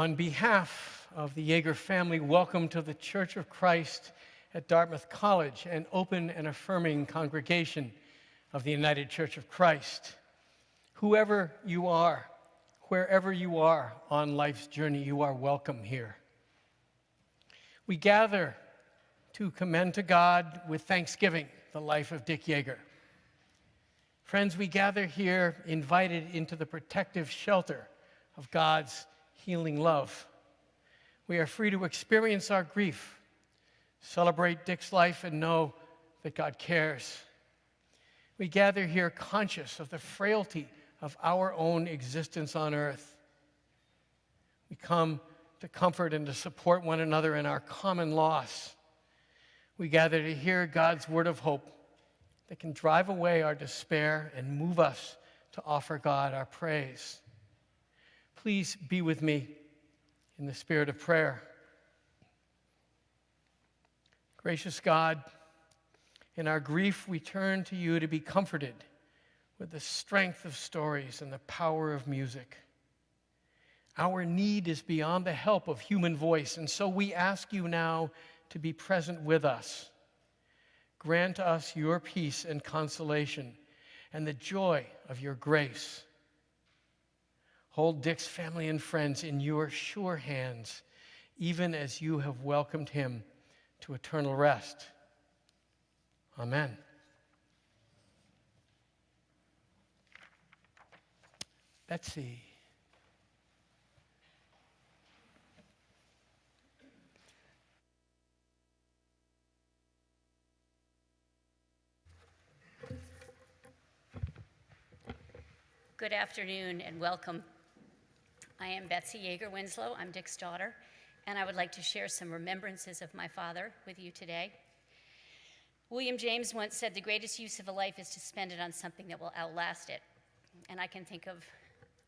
On behalf of the Jaeger family, welcome to the Church of Christ at Dartmouth College, an open and affirming congregation of the United Church of Christ. Whoever you are, wherever you are on life's journey, you are welcome here. We gather to commend to God with thanksgiving the life of Dick Jaeger. Friends, we gather here invited into the protective shelter of God's healing love. We are free to experience our grief, celebrate Dick's life, and know that God cares. We gather here conscious of the frailty of our own existence on earth. We come to comfort and to support one another in our common loss. We gather to hear God's word of hope that can drive away our despair and move us to offer God our praise. Please be with me in the spirit of prayer. Gracious God, in our grief we turn to you to be comforted with the strength of stories and the power of music. Our need is beyond the help of human voice, and so we ask you now to be present with us. Grant us your peace and consolation and the joy of your grace. Hold Dick's family and friends in your sure hands, even as you have welcomed him to eternal rest. Amen. Betsy. Good afternoon and welcome. I am Betsy Jaeger Winslow. I'm Dick's daughter, and I would like to share some remembrances of my father with you today. William James once said, "The greatest use of a life is to spend it on something that will outlast it." And I can think of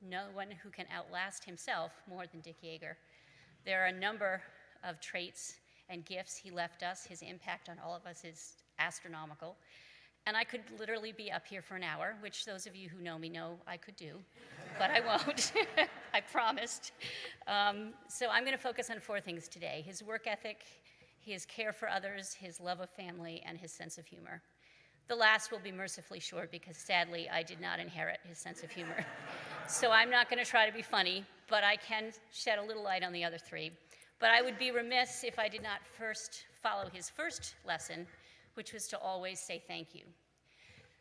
no one who can outlast himself more than Dick Jaeger. There are a number of traits and gifts he left us. His impact on all of us is astronomical. And I could literally be up here for an hour, which those of you who know me know I could do, but I won't. I promised. So I'm going to focus on four things today: his work ethic, his care for others, his love of family, and his sense of humor. The last will be mercifully short because sadly I did not inherit his sense of humor. So I'm not going to try to be funny, but I can shed a little light on the other three. But I would be remiss if I did not first follow his first lesson, which was to always say thank you.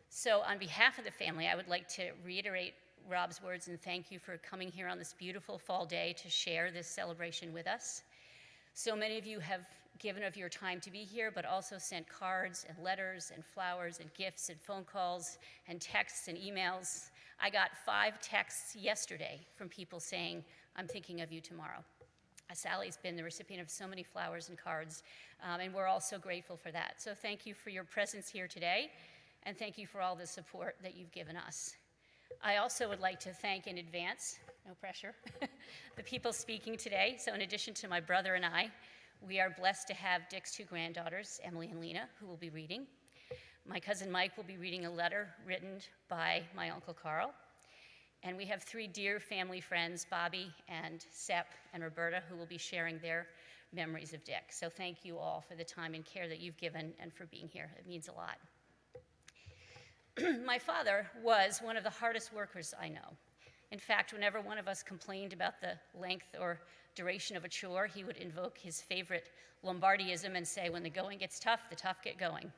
So on behalf of the family, I would like to reiterate Rob's words and thank you for coming here on this beautiful fall day to share this celebration with us. So many of you have given of your time to be here, but also sent cards and letters and flowers and gifts and phone calls and texts and emails. I got 5 texts yesterday from people saying, "I'm thinking of you tomorrow." Sally's been the recipient of so many flowers and cards, and we're all so grateful for that. So thank you for your presence here today, and thank you for all the support that you've given us. I also would like to thank in advance, no pressure, the people speaking today. So in addition to my brother and I, we are blessed to have Dick's 2 granddaughters, Emily and Lena, who will be reading. My cousin Mike will be reading a letter written by my Uncle Carl. And we have 3 dear family friends, Bobby and Sepp and Roberta, who will be sharing their memories of Dick. So thank you all for the time and care that you've given and for being here. It means a lot. My father was one of the hardest workers I know. In fact, whenever one of us complained about the length or duration of a chore, he would invoke his favorite Lombardyism and say, "When the going gets tough, the tough get going."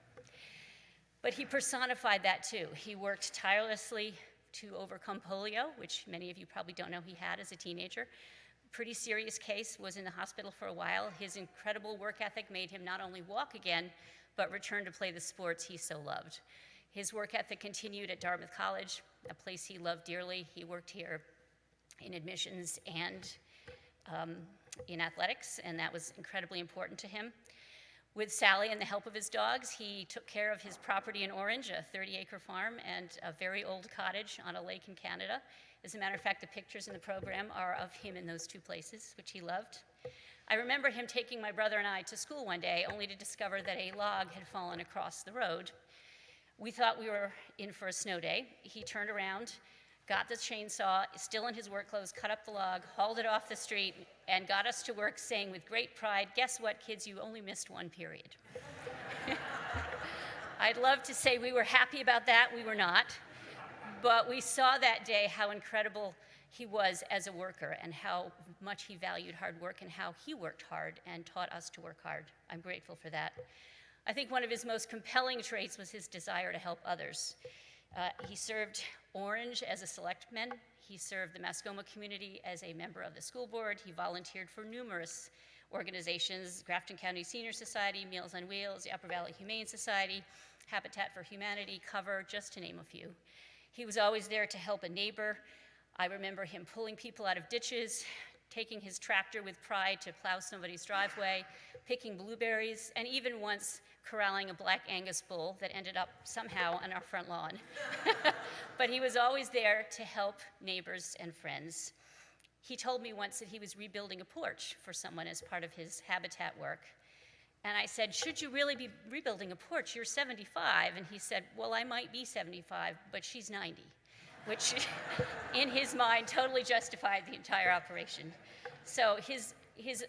But he personified that too. He worked tirelessly to overcome polio, which many of you probably don't know he had as a teenager. Pretty serious case, was in the hospital for a while. His incredible work ethic made him not only walk again, but return to play the sports he so loved. His work ethic continued at Dartmouth College, a place he loved dearly. He worked here in admissions and in athletics, and that was incredibly important to him. With Sally and the help of his dogs, he took care of his property in Orange, a 30-acre farm, and a very old cottage on a lake in Canada. As a matter of fact, the pictures in the program are of him in those 2 places, which he loved. I remember him taking my brother and I to school one day, only to discover that a log had fallen across the road. We thought we were in for a snow day. He turned around, got the chainsaw, still in his work clothes, cut up the log, hauled it off the street, and got us to work saying with great pride, "Guess what, kids, you only missed one period." I'd love to say we were happy about that. We were not. But we saw that day how incredible he was as a worker and how much he valued hard work and how he worked hard and taught us to work hard. I'm grateful for that. I think one of his most compelling traits was his desire to help others. He served Orange as a selectman. He served the Mascoma community as a member of the school board. He volunteered for numerous organizations, Grafton County Senior Society, Meals on Wheels, the Upper Valley Humane Society, Habitat for Humanity, Cover, just to name a few. He was always there to help a neighbor. I remember him pulling people out of ditches, taking his tractor with pride to plow somebody's driveway, picking blueberries, and even once corralling a black Angus bull that ended up somehow on our front lawn. But he was always there to help neighbors and friends. He told me once that he was rebuilding a porch for someone as part of his habitat work. And I said, "Should you really be rebuilding a porch? You're 75. And he said, "Well, I might be 75, but she's 90, which in his mind totally justified the entire operation. So his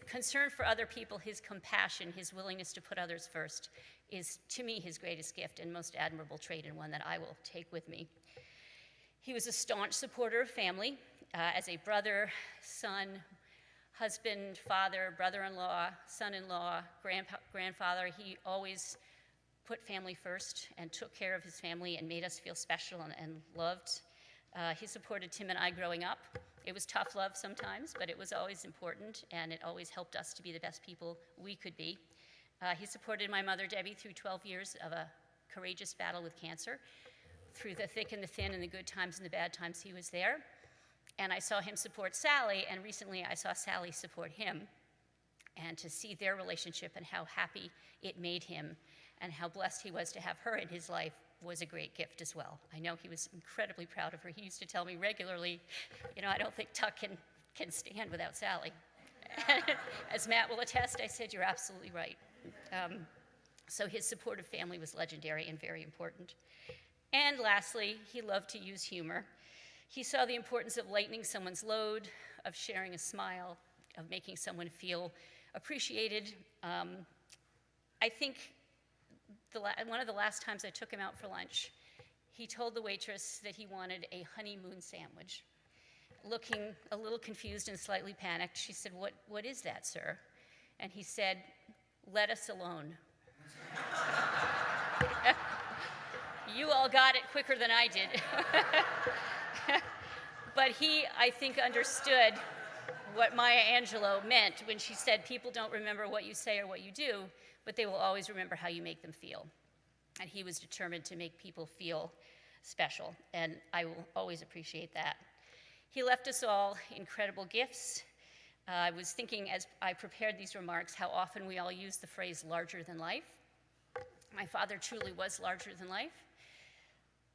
concern for other people, his compassion, his willingness to put others first is, to me, his greatest gift and most admirable trait, and one that I will take with me. He was a staunch supporter of family. As a brother, son, husband, father, brother-in-law, son-in-law, grandfather, he always put family first and took care of his family and made us feel special and loved. He supported Tim and I growing up. It was tough love sometimes, but it was always important, and it always helped us to be the best people we could be. He supported my mother, Debbie, through 12 years of a courageous battle with cancer. Through the thick and the thin and the good times and the bad times, he was there. And I saw him support Sally, and recently I saw Sally support him. And to see their relationship and how happy it made him and how blessed he was to have her in his life was a great gift as well. I know he was incredibly proud of her. He used to tell me regularly, I don't think Tuck can stand without Sally. As Matt will attest, I said, "You're absolutely right." So his support of family was legendary and very important. And lastly, he loved to use humor. He saw the importance of lightening someone's load, of sharing a smile, of making someone feel appreciated. I think one of the last times I took him out for lunch, he told the waitress that he wanted a honeymoon sandwich. Looking a little confused and slightly panicked, she said, What is that, sir?" And he said, "Let us alone." You all got it quicker than I did. But he, I think, understood what Maya Angelou meant when she said, "People don't remember what you say or what you do, but they will always remember how you make them feel." And he was determined to make people feel special, and I will always appreciate that. He left us all incredible gifts. I was thinking as I prepared these remarks how often we all use the phrase larger than life. My father truly was larger than life,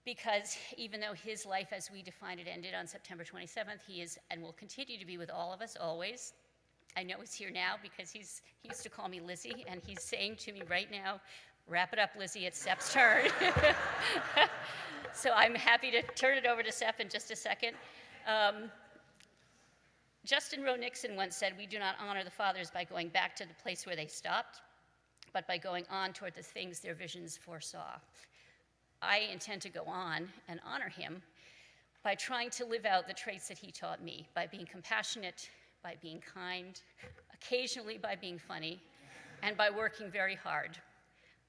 because even though his life as we defined it ended on September 27th, he is and will continue to be with all of us always. I know he's here now because he used to call me Lizzie, and he's saying to me right now, "Wrap it up, Lizzie, it's Sepp's turn." So I'm happy to turn it over to Sepp in just a second. Justin Rowe Nixon once said, "We do not honor the fathers by going back to the place where they stopped, but by going on toward the things their visions foresaw." I intend to go on and honor him by trying to live out the traits that he taught me, by being compassionate, by being kind, occasionally by being funny, and by working very hard.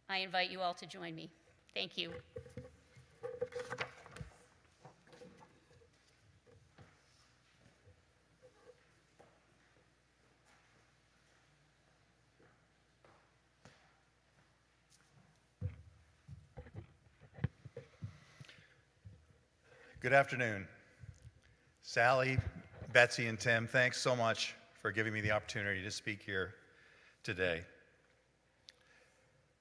I invite you all to join me. Thank you. Good afternoon. Sally, Betsy, and Tim, thanks so much for giving me the opportunity to speak here today.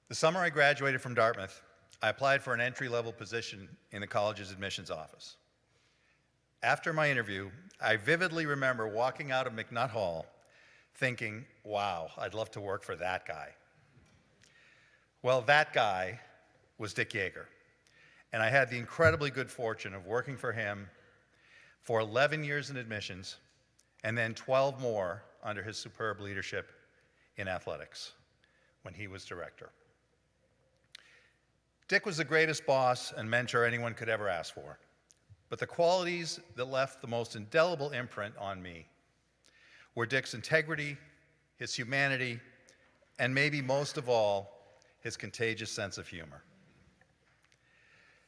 The summer I graduated from Dartmouth, I applied for an entry-level position in the college's admissions office. After my interview, I vividly remember walking out of McNutt Hall thinking, "Wow, I'd love to work for that guy." Well, that guy was Dick Jaeger. And I had the incredibly good fortune of working for him for 11 years in admissions, and then 12 more under his superb leadership in athletics when he was director. Dick was the greatest boss and mentor anyone could ever ask for, but the qualities that left the most indelible imprint on me were Dick's integrity, his humanity, and maybe most of all, his contagious sense of humor.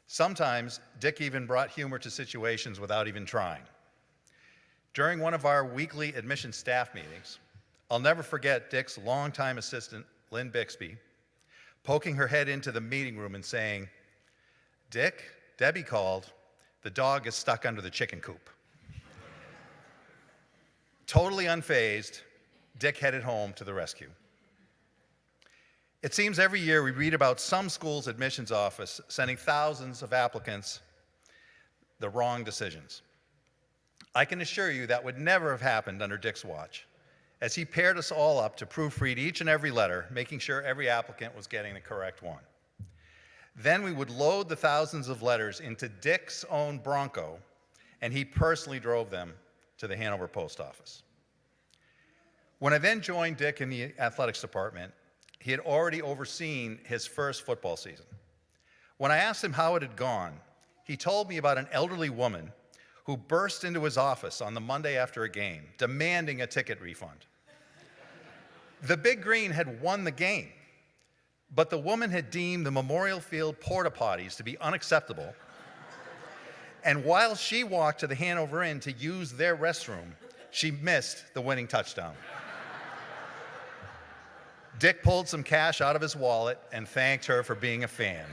Sometimes, Dick even brought humor to situations without even trying. During one of our weekly admission staff meetings, I'll never forget Dick's longtime assistant, Lynn Bixby, poking her head into the meeting room and saying, "Dick, Debbie called. The dog is stuck under the chicken coop." Totally unfazed, Dick headed home to the rescue. It seems every year we read about some school's admissions office sending thousands of applicants the wrong decisions. I can assure you that would never have happened under Dick's watch, as he paired us all up to proofread each and every letter, making sure every applicant was getting the correct one. Then we would load the thousands of letters into Dick's own Bronco, and he personally drove them to the Hanover post office. When I then joined Dick in the athletics department, he had already overseen his first football season. When I asked him how it had gone, he told me about an elderly woman who burst into his office on the Monday after a game, demanding a ticket refund. The Big Green had won the game, but the woman had deemed the Memorial Field porta potties to be unacceptable. And while she walked to the Hanover Inn to use their restroom, she missed the winning touchdown. Dick pulled some cash out of his wallet and thanked her for being a fan.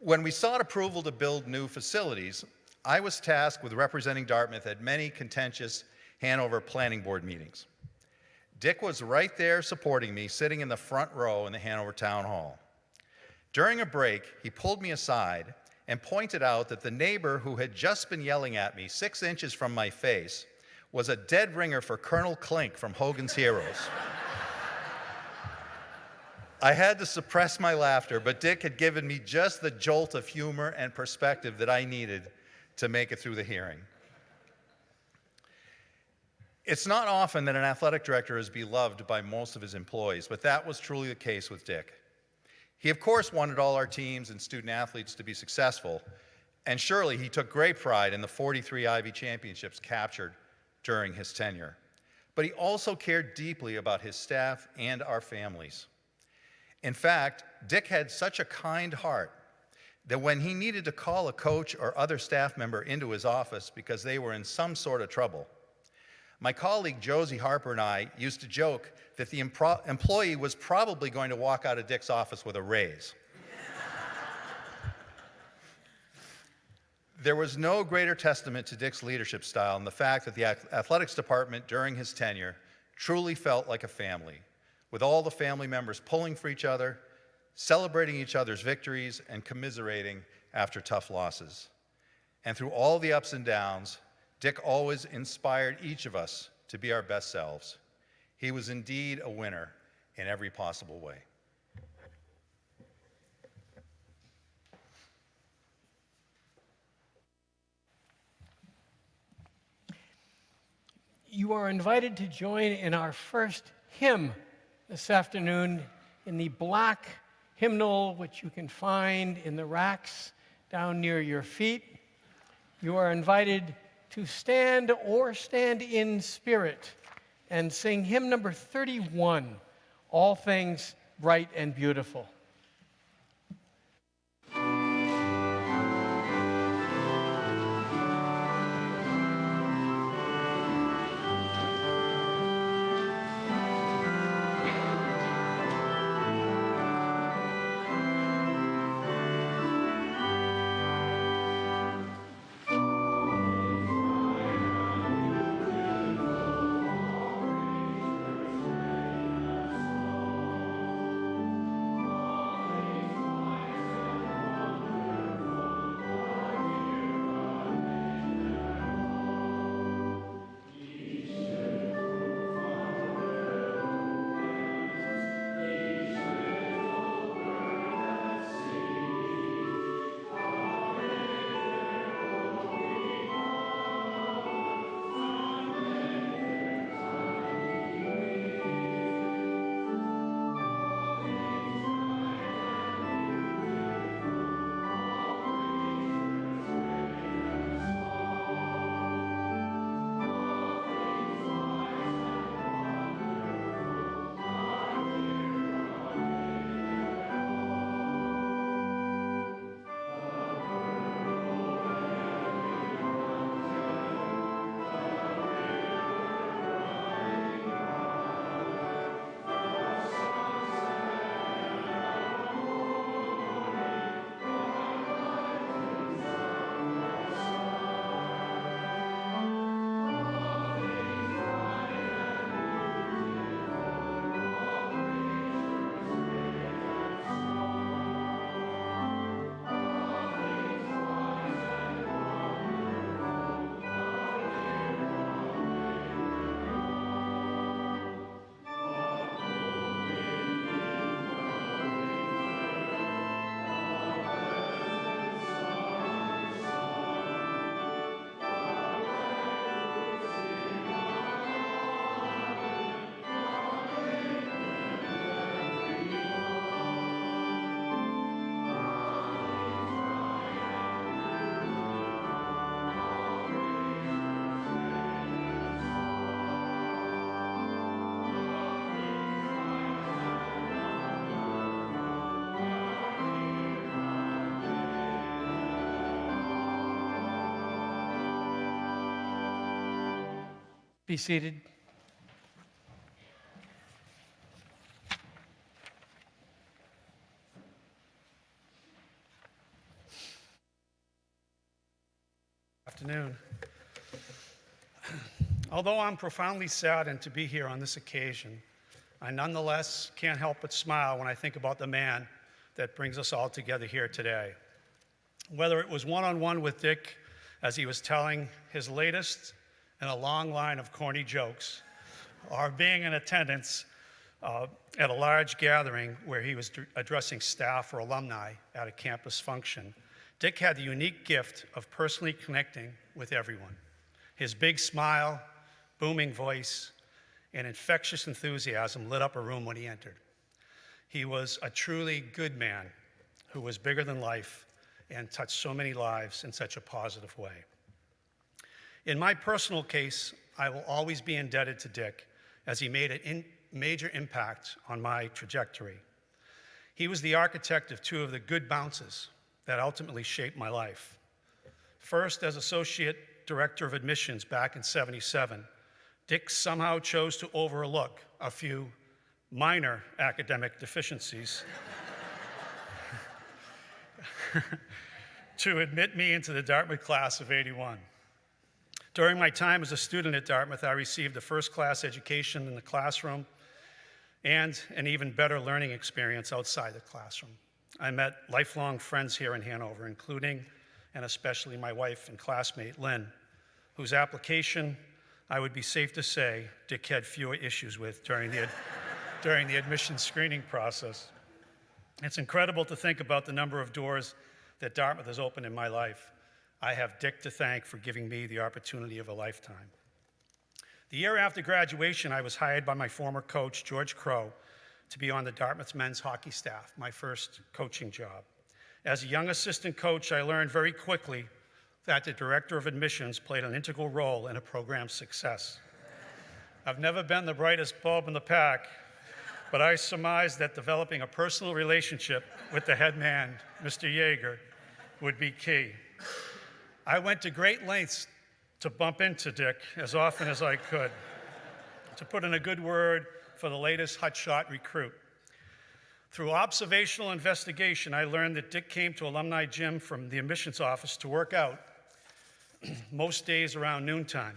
When we sought approval to build new facilities, I was tasked with representing Dartmouth at many contentious Hanover planning board meetings. Dick was right there supporting me, sitting in the front row in the Hanover Town Hall. During a break, he pulled me aside and pointed out that the neighbor who had just been yelling at me 6 inches from my face was a dead ringer for Colonel Klink from Hogan's Heroes. I had to suppress my laughter, but Dick had given me just the jolt of humor and perspective that I needed to make it through the hearing. It's not often that an athletic director is beloved by most of his employees, but that was truly the case with Dick. He, of course, wanted all our teams and student athletes to be successful, and surely he took great pride in the 43 Ivy championships captured during his tenure. But he also cared deeply about his staff and our families. In fact, Dick had such a kind heart that when he needed to call a coach or other staff member into his office because they were in some sort of trouble, my colleague Josie Harper and I used to joke that the employee was probably going to walk out of Dick's office with a raise. There was no greater testament to Dick's leadership style than the fact that the athletics department during his tenure truly felt like a family, with all the family members pulling for each other, celebrating each other's victories, and commiserating after tough losses. And through all the ups and downs, Dick always inspired each of us to be our best selves. He was indeed a winner in every possible way. You are invited to join in our first hymn this afternoon in the black hymnal, which you can find in the racks down near your feet. You are invited to stand or stand in spirit and sing hymn number 31, All Things Bright and Beautiful. Be seated. Afternoon. Although I'm profoundly saddened to be here on this occasion, I nonetheless can't help but smile when I think about the man that brings us all together here today. Whether it was one-on-one with Dick as he was telling his latest in a long line of corny jokes, or being in attendance at a large gathering where he was addressing staff or alumni at a campus function, Dick had the unique gift of personally connecting with everyone. His big smile, booming voice, and infectious enthusiasm lit up a room when he entered. He was a truly good man who was bigger than life and touched so many lives in such a positive way. In my personal case, I will always be indebted to Dick as he made a major impact on my trajectory. He was the architect of two of the good bounces that ultimately shaped my life. First, as Associate Director of Admissions back in '77, Dick somehow chose to overlook a few minor academic deficiencies to admit me into the Dartmouth class of '81. During my time as a student at Dartmouth, I received a first-class education in the classroom and an even better learning experience outside the classroom. I met lifelong friends here in Hanover, including and especially my wife and classmate, Lynn, whose application I would be safe to say Dick had fewer issues with during the admission screening process. It's incredible to think about the number of doors that Dartmouth has opened in my life. I have Dick to thank for giving me the opportunity of a lifetime. The year after graduation, I was hired by my former coach, George Crow, to be on the Dartmouth men's hockey staff, my first coaching job. As a young assistant coach, I learned very quickly that the director of admissions played an integral role in a program's success. I've never been the brightest bulb in the pack, but I surmised that developing a personal relationship with the head man, Mr. Jaeger, would be key. I went to great lengths to bump into Dick as often as I could, to put in a good word for the latest hotshot recruit. Through observational investigation, I learned that Dick came to alumni gym from the admissions office to work out most days around noontime.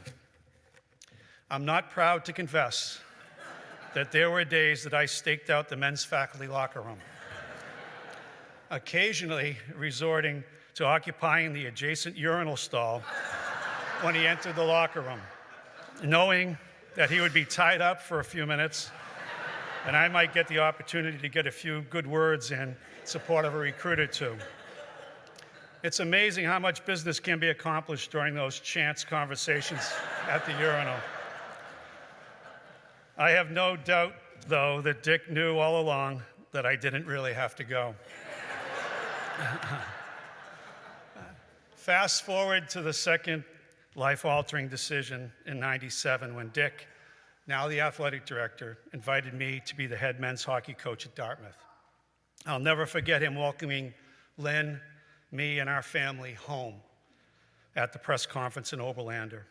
I'm not proud to confess that there were days that I staked out the men's faculty locker room, occasionally resorting to occupying the adjacent urinal stall when he entered the locker room, knowing that he would be tied up for a few minutes and I might get the opportunity to get a few good words in support of a recruit or two. It's amazing how much business can be accomplished during those chance conversations at the urinal. I have no doubt, though, that Dick knew all along that I didn't really have to go. Fast forward to the second life-altering decision in '97 when Dick, now the athletic director, invited me to be the head men's hockey coach at Dartmouth. I'll never forget him welcoming Lynn, me, and our family home at the press conference in Oberlander.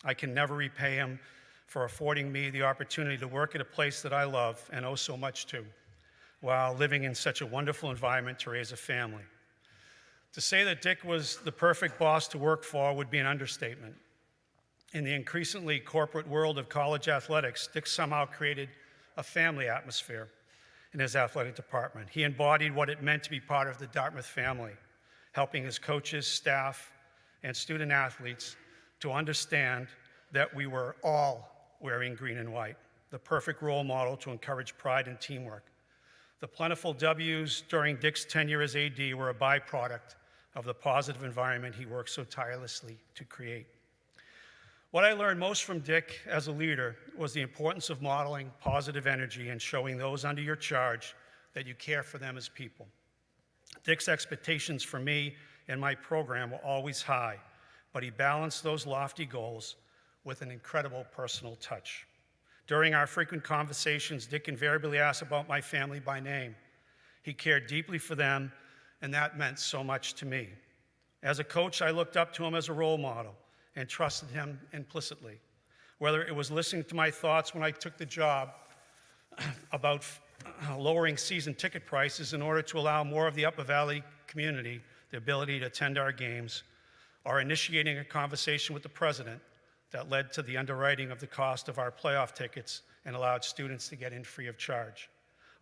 I can never repay him for affording me the opportunity to work at a place that I love and owe so much to, while living in such a wonderful environment to raise a family. To say that Dick was the perfect boss to work for would be an understatement. In the increasingly corporate world of college athletics, Dick somehow created a family atmosphere in his athletic department. He embodied what it meant to be part of the Dartmouth family, helping his coaches, staff, and student athletes to understand that we were all wearing green and white, the perfect role model to encourage pride and teamwork. The plentiful W's during Dick's tenure as AD were a byproduct of the positive environment he worked so tirelessly to create. What I learned most from Dick as a leader was the importance of modeling positive energy and showing those under your charge that you care for them as people. Dick's expectations for me and my program were always high, but he balanced those lofty goals with an incredible personal touch. During our frequent conversations, Dick invariably asked about my family by name. He cared deeply for them, and that meant so much to me. As a coach, I looked up to him as a role model and trusted him implicitly. Whether it was listening to my thoughts when I took the job about lowering season ticket prices in order to allow more of the Upper Valley community the ability to attend our games, or initiating a conversation with the president that led to the underwriting of the cost of our playoff tickets and allowed students to get in free of charge,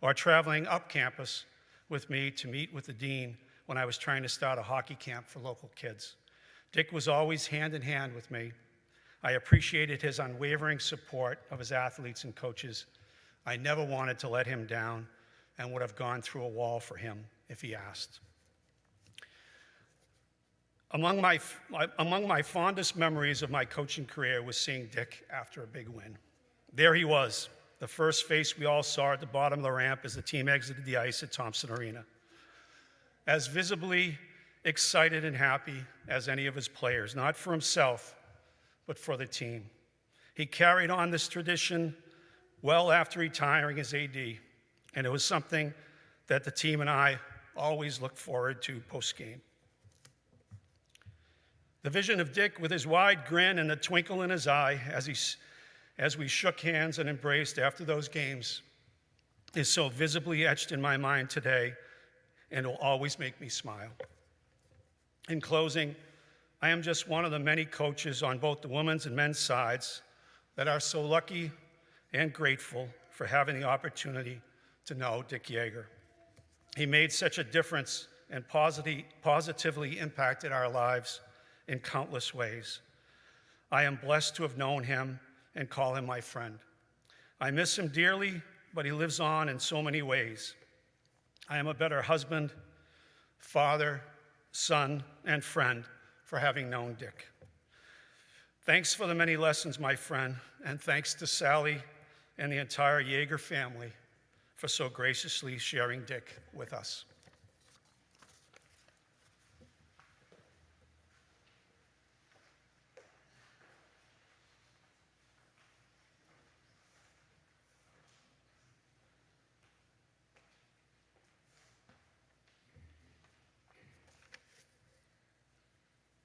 or traveling up campus with me to meet with the dean when I was trying to start a hockey camp for local kids. Dick was always hand in hand with me. I appreciated his unwavering support of his athletes and coaches. I never wanted to let him down and would have gone through a wall for him if he asked. Among my fondest memories of my coaching career was seeing Dick after a big win. There he was, the first face we all saw at the bottom of the ramp as the team exited the ice at Thompson Arena. As visibly excited and happy as any of his players, not for himself, but for the team. He carried on this tradition well after retiring as AD, and it was something that the team and I always looked forward to post-game. The vision of Dick with his wide grin and the twinkle in his eye as we shook hands and embraced after those games is so visibly etched in my mind today, and will always make me smile. In closing, I am just one of the many coaches on both the women's and men's sides that are so lucky and grateful for having the opportunity to know Dick Jaeger. He made such a difference and positively impacted our lives in countless ways. I am blessed to have known him and call him my friend. I miss him dearly, but he lives on in so many ways. I am a better husband, father, son, and friend for having known Dick. Thanks for the many lessons, my friend, and thanks to Sally and the entire Jaeger family for so graciously sharing Dick with us.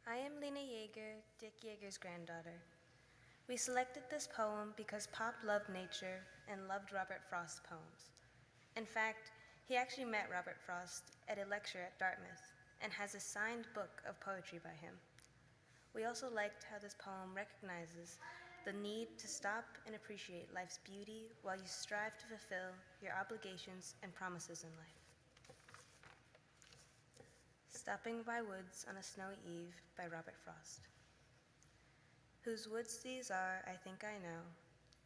I am Lena Jaeger, Dick Jaeger's granddaughter. We selected this poem because Pop loved nature and loved Robert Frost's poems. In fact, he actually met Robert Frost at a lecture at Dartmouth and has a signed book of poetry by him. We also liked how this poem recognizes the need to stop and appreciate life's beauty while you strive to fulfill your obligations and promises in life. Stopping by Woods on a Snowy Eve by Robert Frost. Whose woods these are, I think I know.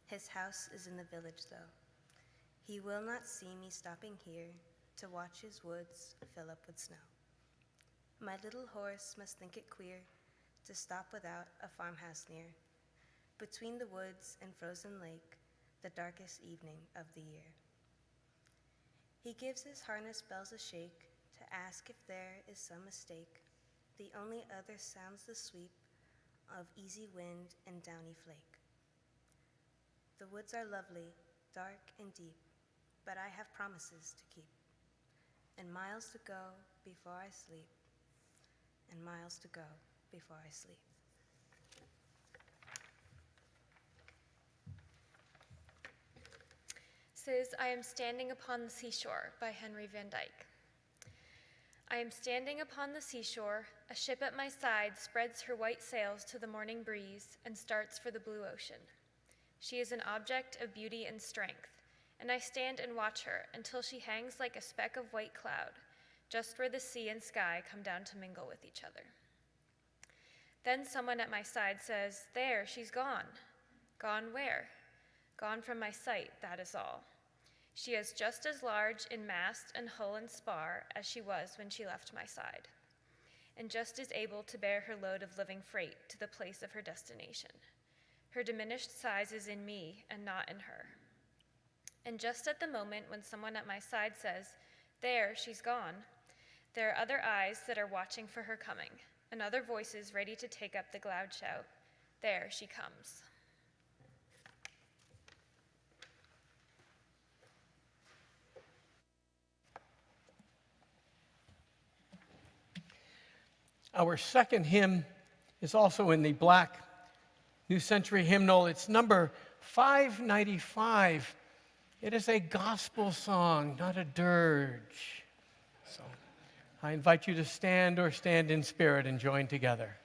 His house is in the village, though. He will not see me stopping here to watch his woods fill up with snow. My little horse must think it queer to stop without a farmhouse near, between the woods and frozen lake, the darkest evening of the year. He gives his harness bells a shake to ask if there is some mistake. The only other sounds the sweep of easy wind and downy flake. The woods are lovely, dark and deep, but I have promises to keep, and miles to go before I sleep, and miles to go before I sleep. Says, I am standing upon the seashore by Henry Van Dyke. I am standing upon the seashore, a ship at my side spreads her white sails to the morning breeze and starts for the blue ocean. She is an object of beauty and strength, and I stand and watch her until she hangs like a speck of white cloud, just where the sea and sky come down to mingle with each other. Then someone at my side says, there, she's gone. Gone where? Gone from my sight, that is all. She is just as large in mast and hull and spar as she was when she left my side, and just as able to bear her load of living freight to the place of her destination. Her diminished size is in me and not in her. And just at the moment when someone at my side says, there, she's gone, there are other eyes that are watching for her coming, and other voices ready to take up the loud shout, there she comes. Our second hymn is also in the black New Century Hymnal. It's number 595. It is a gospel song, not a dirge. So I invite you to stand or stand in spirit and join together.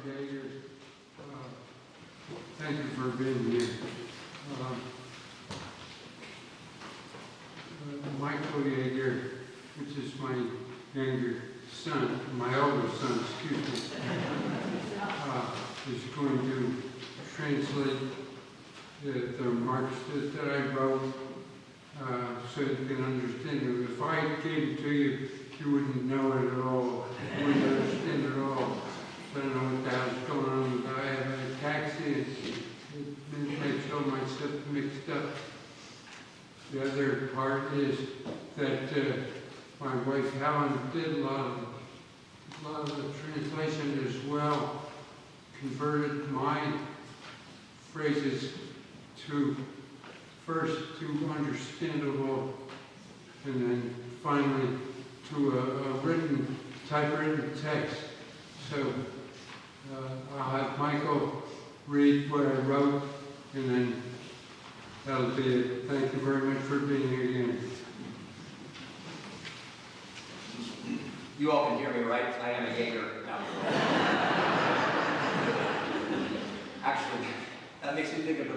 Jaeger. Thank you for being here. Michael Jaeger, which is my younger son, my older son, excuse me, is going to translate the remarks that I wrote so you can understand it. If I gave it to you, you wouldn't know it at all. You wouldn't understand it at all. I don't know what the hell's going on. I have a taxi. It makes all my stuff mixed up. The other part is that my wife Helen did a lot of the translation as well. Converted my phrases to first to understandable, and then finally to a typewritten text. So I'll have Michael read what I wrote, and then that'll be it. Thank you very much for being here again. You all can hear me, right? I am a Jaeger. Actually, that makes me think of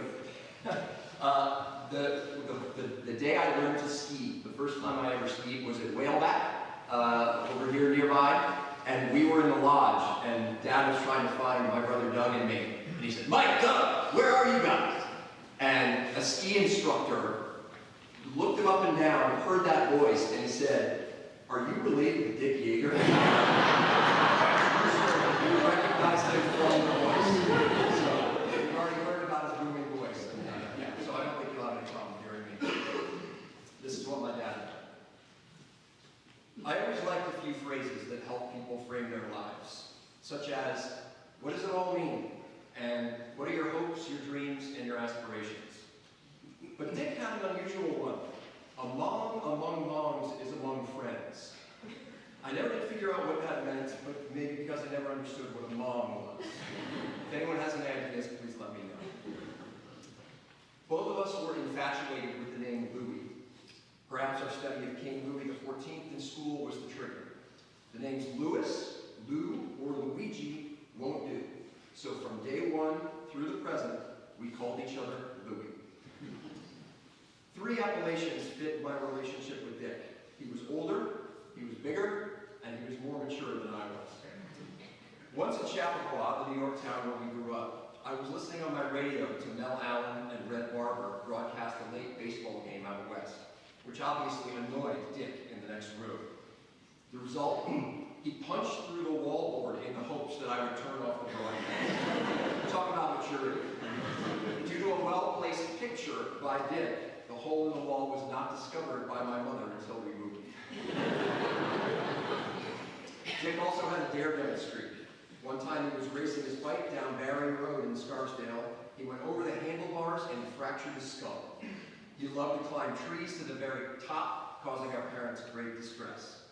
the day I learned to ski. The first time I ever skied was at Whaleback, over here nearby. And we were in the lodge, and Dad was trying to find my brother Doug and me. And he said, "Mike, Doug, where are you guys?" And a ski instructor looked him up and down, heard that voice, and he said, "Are you related to Dick Jaeger?" You recognize him from the voice. So, you've already heard about his booming voice. Yeah, so I don't think you'll have any problem hearing me. This is what my dad did. I always liked a few phrases that help people frame their lives, such as, "What does it all mean?" And "What are your hopes, your dreams, and your aspirations?" But Dick had an unusual one. "A mom among moms is among friends." I never did figure out what that meant, but maybe because I never understood what a mom was. If anyone has any ideas, please let me know. Both of us were infatuated with the name Louis. Perhaps our study of King Louis XIV in school was the trigger. The names Louis, Lou, or Luigi won't do. So from day one through the present, we called each other Louis. 3 appellations fit my relationship with Dick. He was older, he was bigger, and he was more mature than I was. Once in Chappaqua, the New York town where we grew up, I was listening on my radio to Mel Allen and Red Barber broadcast a late baseball game out west, which obviously annoyed Dick in the next room. The result? He punched through the wallboard in the hopes that I would turn off the broadcast. Talk about maturity. Due to a well-placed picture by Dick, the hole in the wall was not discovered by my mother until we moved. Dick also had a daredevil streak. One time he was racing his bike down Barry Road in Scarsdale. He went over the handlebars and fractured his skull. He loved to climb trees to the very top, causing our parents great distress.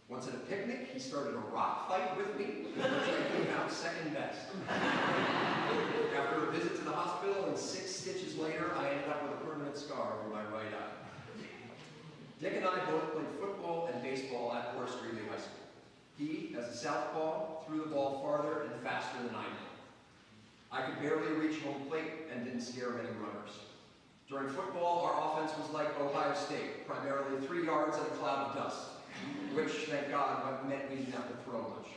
Once at a picnic, he started a rock fight with me, which I came out second best. After a visit to the hospital and 6 stitches later, I ended up with a permanent scar over my right eye. Dick and I both played football and baseball at Horace Greeley High School. He, as a southpaw, threw the ball farther and faster than I did. I could barely reach home plate and didn't scare many runners. During football, our offense was like Ohio State, primarily 3 yards and a cloud of dust, which, thank God, meant we didn't have to throw much.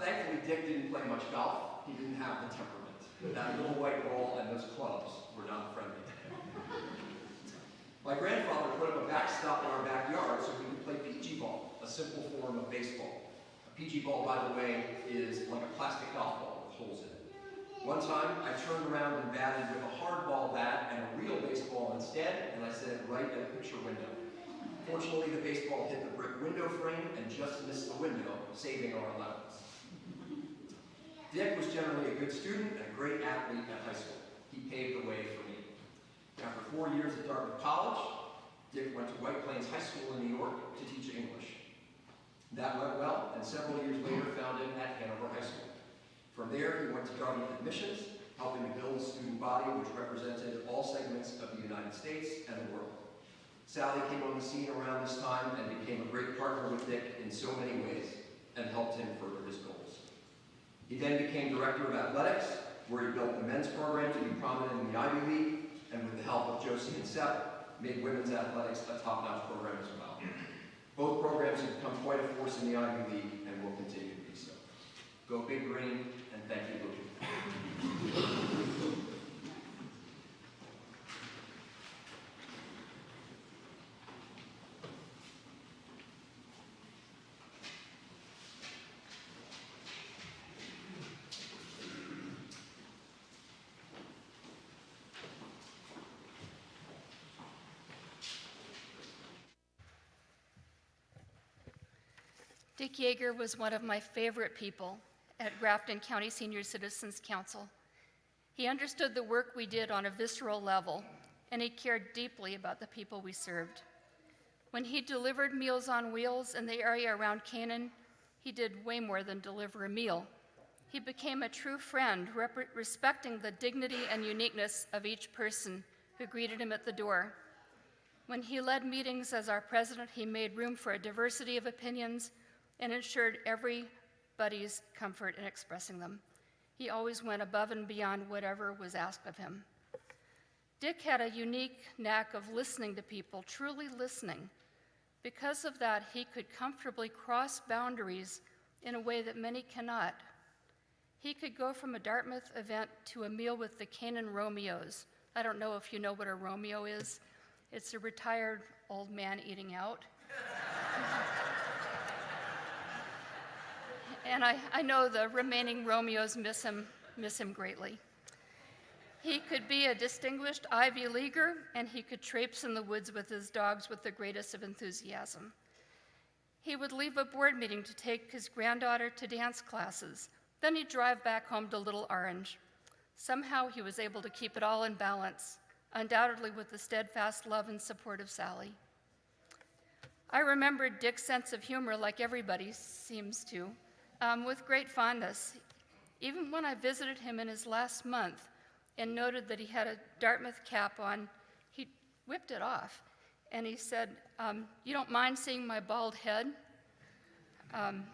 Thankfully, Dick didn't play much golf. He didn't have the temperament. That little white ball and those clubs were not friendly. My grandfather put up a backstop in our backyard so we could play peachy ball, a simple form of baseball. A peachy ball, by the way, is like a plastic golf ball with holes in it. One time, I turned around and batted with a hardball bat and a real baseball instead, and I set it right at a picture window. Fortunately, the baseball hit the brick window frame and just missed the window, saving our allowance. Dick was generally a good student and a great athlete at high school. He paved the way for me. After 4 years at Dartmouth College, Dick went to White Plains High School in New York to teach English. That went well, and several years later found him at Hanover High School. From there, he went to Dartmouth Admissions, helping to build a student body which represented all segments of the United States and the world. Sally came on the scene around this time and became a great partner with Dick in so many ways and helped him further his goals. He then became director of athletics, where he built the men's program to be prominent in the Ivy League, and with the help of Josie and Sepp, made women's athletics a top-notch program as well. Both programs have become quite a force in the Ivy League and will continue to be so. Go Big Green, and thank you, Louie. Dick Jaeger was one of my favorite people at Grafton County Senior Citizens Council. He understood the work we did on a visceral level, and he cared deeply about the people we served. When he delivered Meals on Wheels in the area around Canaan, he did way more than deliver a meal. He became a true friend, respecting the dignity and uniqueness of each person who greeted him at the door. When he led meetings as our president, he made room for a diversity of opinions and ensured everybody's comfort in expressing them. He always went above and beyond whatever was asked of him. Dick had a unique knack of listening to people, truly listening. Because of that, he could comfortably cross boundaries in a way that many cannot. He could go from a Dartmouth event to a meal with the Canaan Romeos. I don't know if you know what a Romeo is. It's a retired old man eating out. And I know the remaining Romeos miss him greatly. He could be a distinguished Ivy Leaguer, and he could traipse in the woods with his dogs with the greatest of enthusiasm. He would leave a board meeting to take his granddaughter to dance classes. Then he'd drive back home to Little Orange. Somehow he was able to keep it all in balance, undoubtedly with the steadfast love and support of Sally. I remembered Dick's sense of humor, like everybody seems to, with great fondness. Even when I visited him in his last month and noted that he had a Dartmouth cap on, he whipped it off. And he said, "You don't mind seeing my bald head?" And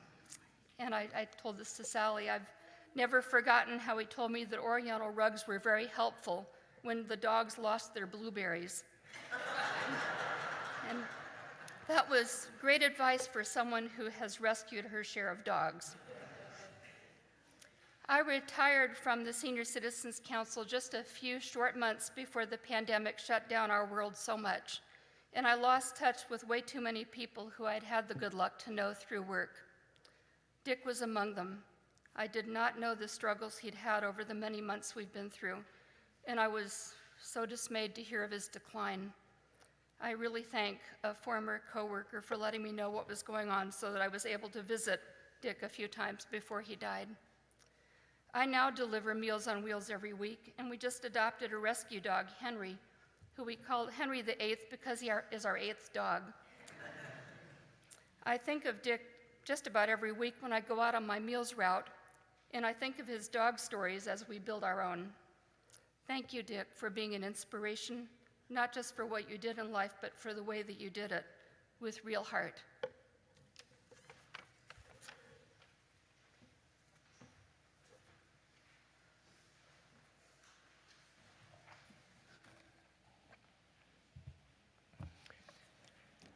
I told this to Sally. I've never forgotten how he told me that Oriental rugs were very helpful when the dogs lost their blueberries. And that was great advice for someone who has rescued her share of dogs. I retired from the Senior Citizens Council just a few short months before the pandemic shut down our world so much, and I lost touch with way too many people who I'd had the good luck to know through work. Dick was among them. I did not know the struggles he'd had over the many months we've been through, and I was so dismayed to hear of his decline. I really thank a former coworker for letting me know what was going on so that I was able to visit Dick a few times before he died. I now deliver Meals on Wheels every week, and we just adopted a rescue dog, Henry, who we called Henry the Eighth because he is our eighth dog. I think of Dick just about every week when I go out on my meals route, and I think of his dog stories as we build our own. Thank you, Dick, for being an inspiration, not just for what you did in life, but for the way that you did it, with real heart.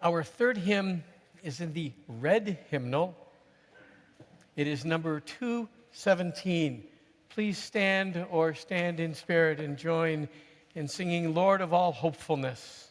Our third hymn is in the red hymnal. It is number 217. Please stand or stand in spirit and join in singing Lord of All Hopefulness.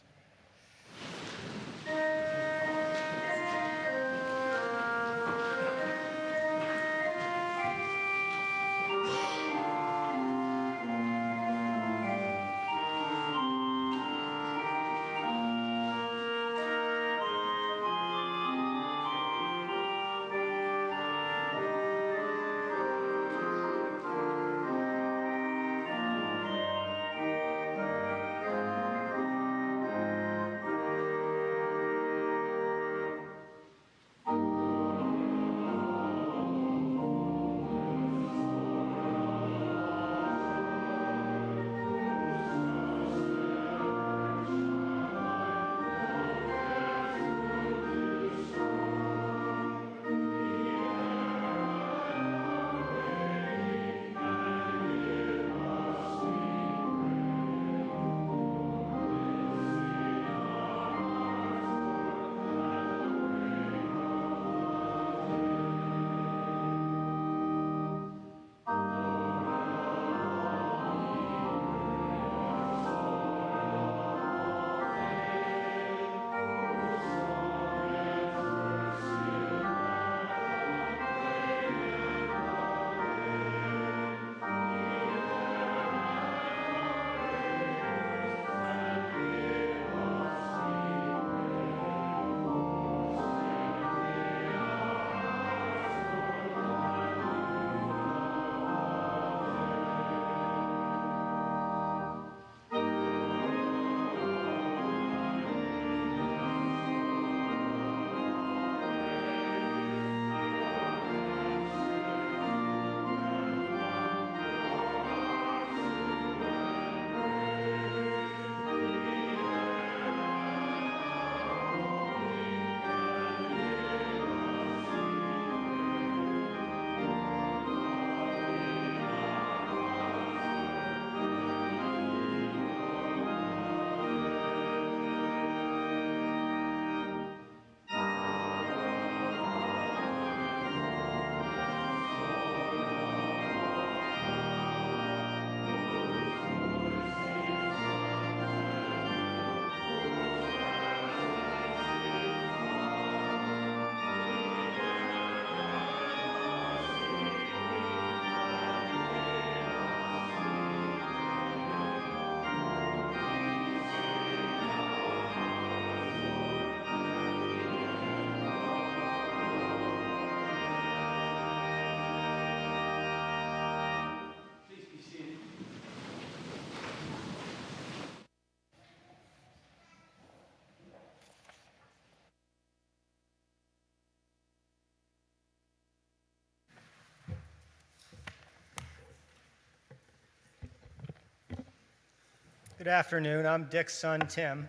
Good afternoon. I'm Dick's son, Tim.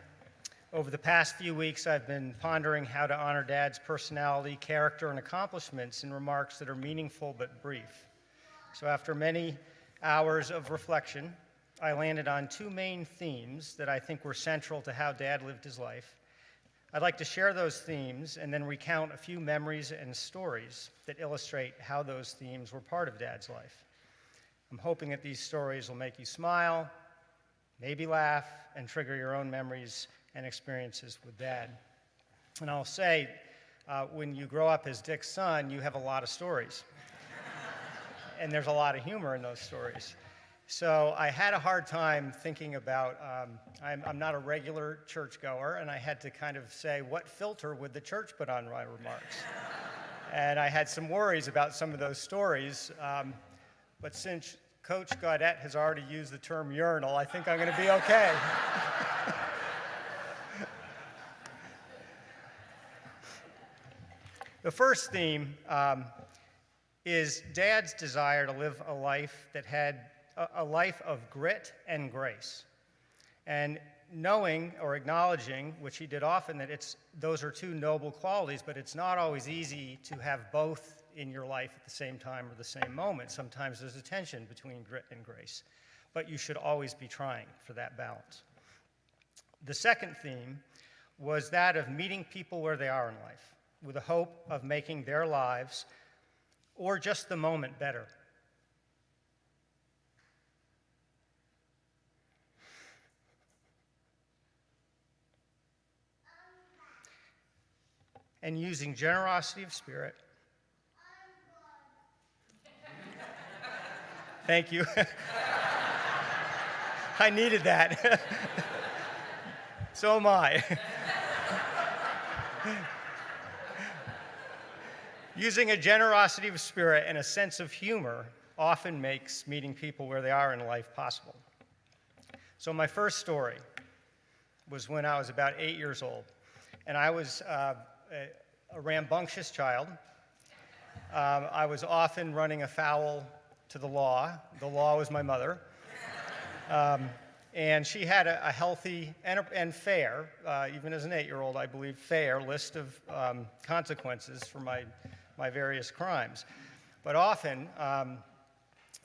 Over the past few weeks, I've been pondering how to honor Dad's personality, character, and accomplishments in remarks that are meaningful but brief. So after many hours of reflection, I landed on two main themes that I think were central to how Dad lived his life. I'd like to share those themes and then recount a few memories and stories that illustrate how those themes were part of Dad's life. I'm hoping that these stories will make you smile, maybe laugh, and trigger your own memories and experiences with Dad. And I'll say, when you grow up as Dick's son, you have a lot of stories. And there's a lot of humor in those stories. So I had a hard time thinking about, I'm not a regular churchgoer, and I had to kind of say, what filter would the church put on my remarks? And I had some worries about some of those stories, but since Coach Gaudette has already used the term urinal, I think I'm going to be okay. The first theme is Dad's desire to live a life that had a life of grit and grace. And knowing or acknowledging, which he did often, that those are two noble qualities, but it's not always easy to have both in your life at the same time or the same moment. Sometimes there's a tension between grit and grace, but you should always be trying for that balance. The second theme was that of meeting people where they are in life, with the hope of making their lives or just the moment better. And using generosity of spirit. Thank you. I needed that. So am I. Using a generosity of spirit and a sense of humor often makes meeting people where they are in life possible. So my first story was when I was about 8 years old, and I was a rambunctious child. I was often running afoul to the law. The law was my mother. And she had a healthy and fair, even as an 8-year-old, I believe, fair list of consequences for my various crimes. But often,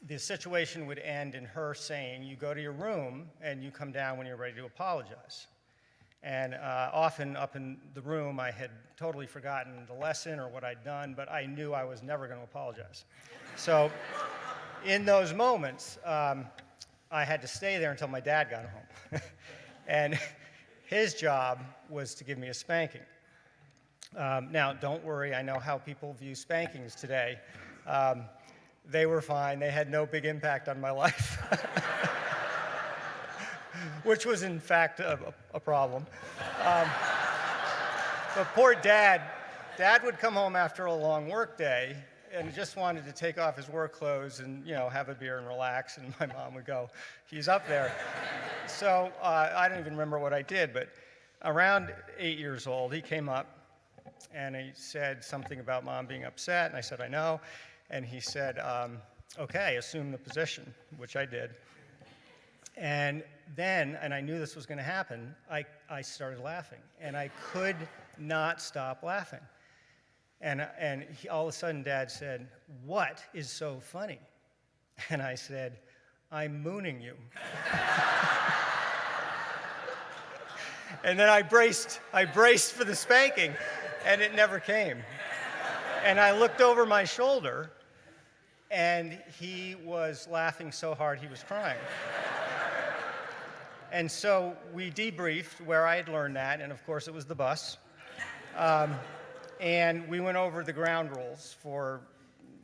the situation would end in her saying, you go to your room and you come down when you're ready to apologize. And often up in the room, I had totally forgotten the lesson or what I'd done, but I knew I was never going to apologize. So in those moments, I had to stay there until my dad got home. And his job was to give me a spanking. Now, don't worry, I know how people view spankings today. They were fine. They had no big impact on my life, which was, in fact, a problem. But poor Dad would come home after a long work day and just wanted to take off his work clothes and, have a beer and relax, and my mom would go, he's up there. So I don't even remember what I did, but around 8 years old, he came up, and he said something about Mom being upset, and I said, I know. And he said, okay, assume the position, which I did. And then, and I knew this was going to happen, I started laughing, and I could not stop laughing. And all of a sudden, Dad said, what is so funny? And I said, I'm mooning you. And then I braced for the spanking, and it never came. And I looked over my shoulder, and he was laughing so hard he was crying. And so we debriefed where I had learned that, and of course it was the bus. And we went over the ground rules for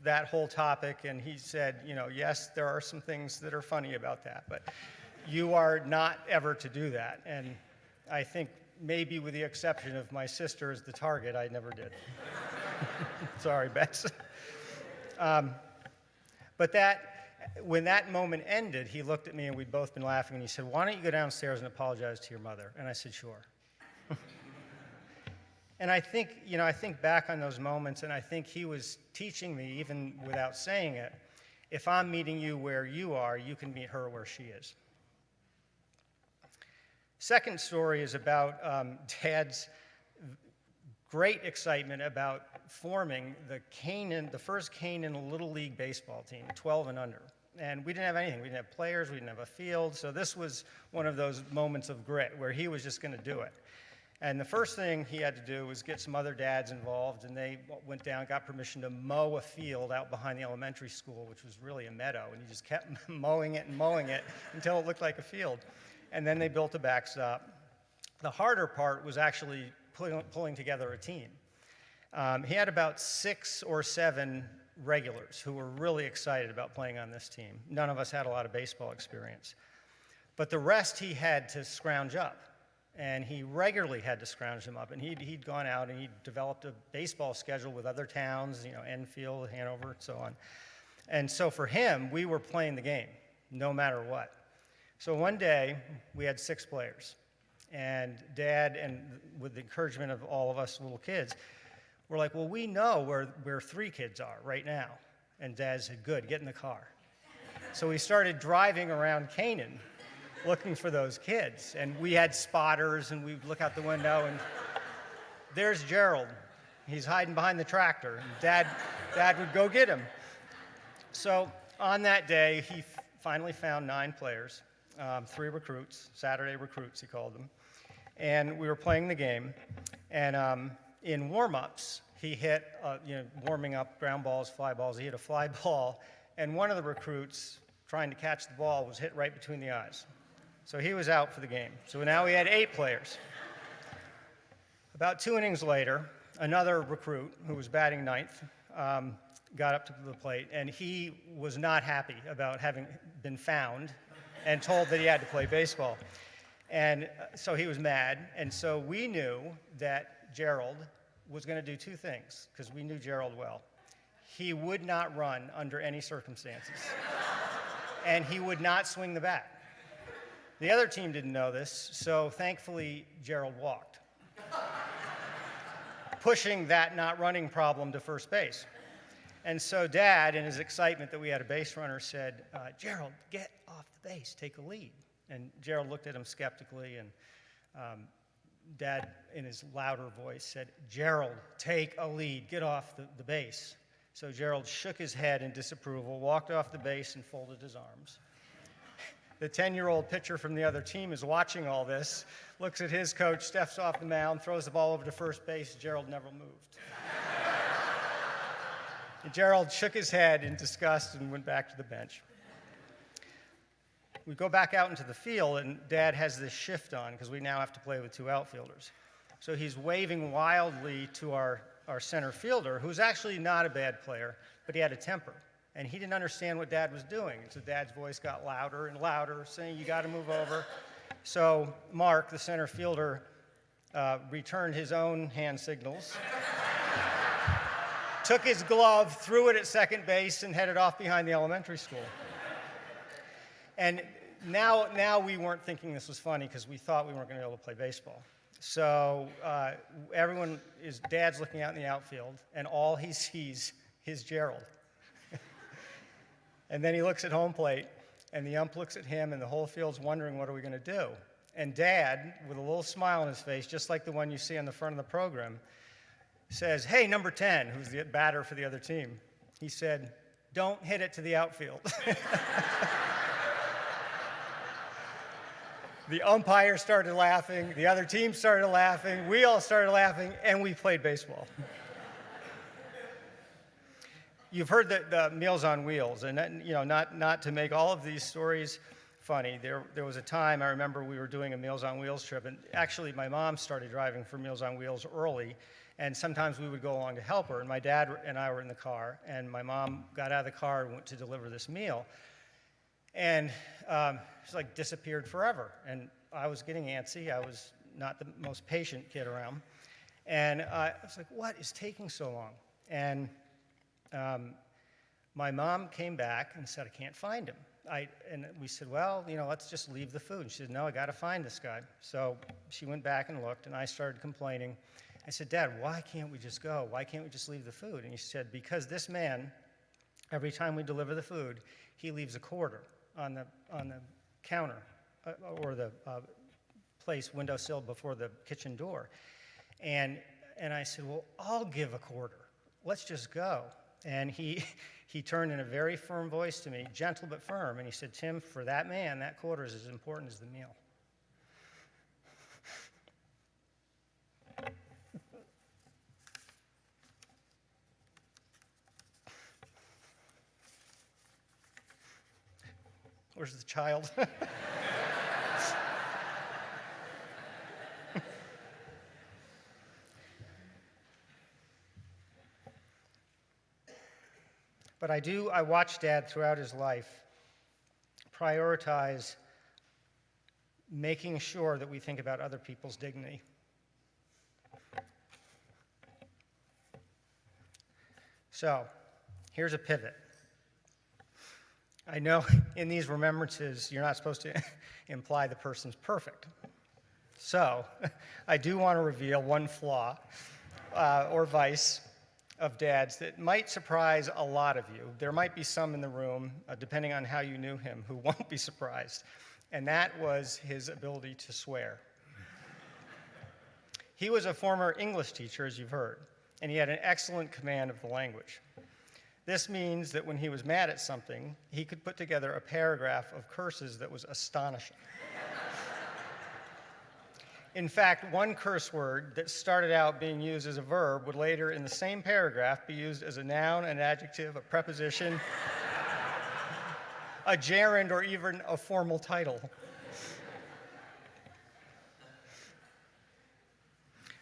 that whole topic, and he said, yes, there are some things that are funny about that, but you are not ever to do that. And I think maybe with the exception of my sister as the target, I never did. Sorry, Bets. But when that moment ended, he looked at me, and we'd both been laughing, and he said, why don't you go downstairs and apologize to your mother? And I said, sure. And I think, I think back on those moments, and I think he was teaching me, even without saying it, if I'm meeting you where you are, you can meet her where she is. Second story is about Dad's great excitement about forming the first Canaan Little League baseball team, 12 and under. And we didn't have anything. We didn't have players. We didn't have a field. So this was one of those moments of grit where he was just going to do it. And the first thing he had to do was get some other dads involved, and they went down, got permission to mow a field out behind the elementary school, which was really a meadow, and he just kept mowing it until it looked like a field. And then they built a backstop. The harder part was actually pulling together a team. He had about 6 or 7 regulars who were really excited about playing on this team. None of us had a lot of baseball experience. But the rest he had to scrounge up. And he regularly had to scrounge them up. And he'd gone out and he'd developed a baseball schedule with other towns, Enfield, Hanover, and so on. And so for him, we were playing the game, no matter what. So one day, we had 6 players. And Dad, and with the encouragement of all of us little kids, we're like, well, we know where 3 kids are right now. And Dad said, good, get in the car. So we started driving around Canaan looking for those kids. And we had spotters, and we'd look out the window, and there's Gerald. He's hiding behind the tractor. And Dad would go get him. So on that day, he finally found 9 players, 3 recruits, Saturday recruits, he called them. And we were playing the game. And in warm-ups, he hit, warming up ground balls, fly balls, he hit a fly ball. And one of the recruits, trying to catch the ball, was hit right between the eyes. So he was out for the game. So now we had 8 players. About 2 innings later, another recruit who was batting 9th got up to the plate, and he was not happy about having been found and told that he had to play baseball. And so he was mad, and so we knew that Gerald was going to do 2 things, because we knew Gerald well. He would not run under any circumstances, and he would not swing the bat. The other team didn't know this, so thankfully Gerald walked, pushing that not running problem to first base. And so Dad, in his excitement that we had a base runner, said, Gerald, get off the base, take a lead. And Gerald looked at him skeptically, and Dad, in his louder voice, said, Gerald, take a lead, get off the base. So Gerald shook his head in disapproval, walked off the base, and folded his arms. The 10-year-old pitcher from the other team is watching all this, looks at his coach, steps off the mound, throws the ball over to first base. Gerald never moved. And Gerald shook his head in disgust and went back to the bench. We go back out into the field, and Dad has this shift on because we now have to play with 2 outfielders. So he's waving wildly to our center fielder, who's actually not a bad player, but he had a temper. And he didn't understand what Dad was doing. So Dad's voice got louder and louder, saying, you got to move over. So Mark, the center fielder, returned his own hand signals, took his glove, threw it at second base, and headed off behind the elementary school. And now we weren't thinking this was funny because we thought we weren't going to be able to play baseball. So Dad's looking out in the outfield, and all he sees is Gerald. And then he looks at home plate, and the ump looks at him, and the whole field's wondering, what are we going to do? And Dad, with a little smile on his face, just like the one you see on the front of the program, says, hey, number 10, who's the batter for the other team, he said, don't hit it to the outfield. The umpire started laughing, the other team started laughing, we all started laughing, and we played baseball. You've heard the Meals on Wheels, and not to make all of these stories funny. There was a time I remember we were doing a Meals on Wheels trip, and actually my mom started driving for Meals on Wheels early, and sometimes we would go along to help her. And my dad and I were in the car, and my mom got out of the car and went to deliver this meal, and she like disappeared forever. And I was getting antsy. I was not the most patient kid around, and I was like, "What is taking so long?" And my mom came back and said, I can't find him. And we said, well, let's just leave the food. And she said, no, I got to find this guy. So she went back and looked, and I started complaining. I said, Dad, why can't we just go? Why can't we just leave the food? And he said, because this man, every time we deliver the food, he leaves a quarter on the counter or the place windowsill before the kitchen door. And I said, well, I'll give a quarter. Let's just go. And he turned in a very firm voice to me, gentle but firm, and he said, Tim, for that man, that quarter is as important as the meal. Where's the child? But I watched Dad throughout his life prioritize making sure that we think about other people's dignity. So, here's a pivot. I know in these remembrances, you're not supposed to imply the person's perfect. So, I do want to reveal one flaw or vice of Dad's that might surprise a lot of you. There might be some in the room, depending on how you knew him, who won't be surprised. And that was his ability to swear. He was a former English teacher, as you've heard, and he had an excellent command of the language. This means that when he was mad at something, he could put together a paragraph of curses that was astonishing. In fact, one curse word that started out being used as a verb would later, in the same paragraph, be used as a noun, an adjective, a preposition, a gerund, or even a formal title.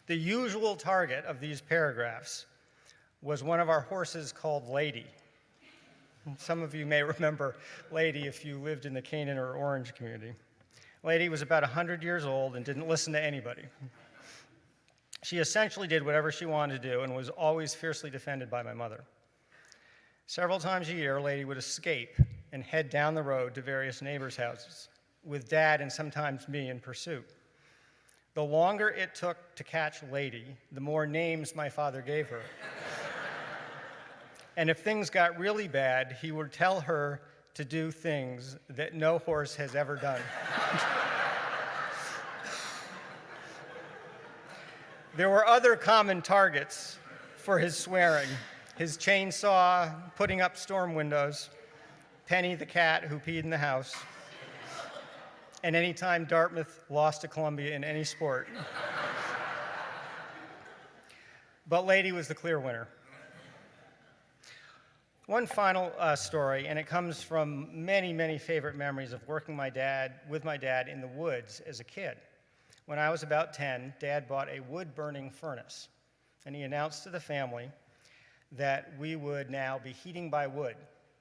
The usual target of these paragraphs was one of our horses called Lady. Some of you may remember Lady if you lived in the Canaan or Orange community. Lady was about 100 years old and didn't listen to anybody. She essentially did whatever she wanted to do and was always fiercely defended by my mother. Several times a year, Lady would escape and head down the road to various neighbors' houses, with Dad and sometimes me in pursuit. The longer it took to catch Lady, the more names my father gave her. And if things got really bad, he would tell her to do things that no horse has ever done. There were other common targets for his swearing: his chainsaw, putting up storm windows, Penny the cat who peed in the house, and any time Dartmouth lost to Columbia in any sport. But Lady was the clear winner. One final story, and it comes from many, many favorite memories of working with my dad in the woods as a kid. When I was about 10, Dad bought a wood-burning furnace, and he announced to the family that we would now be heating by wood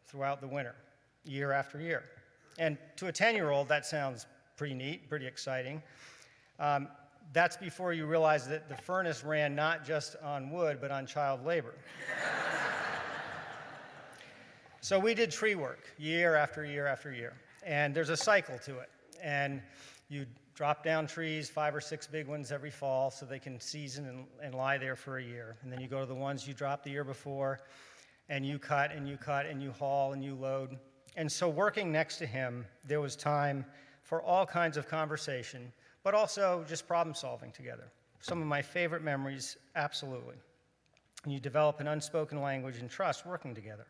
throughout the winter, year after year. And to a 10-year-old, that sounds pretty neat, pretty exciting. That's before you realize that the furnace ran not just on wood, but on child labor. So we did tree work year after year after year, and there's a cycle to it. And you drop down trees, 5 or 6 big ones every fall, so they can season and lie there for a year. And then you go to the ones you dropped the year before, and you cut and you cut and you haul and you load. And so working next to him, there was time for all kinds of conversation, but also just problem solving together. Some of my favorite memories, absolutely. And you develop an unspoken language and trust working together.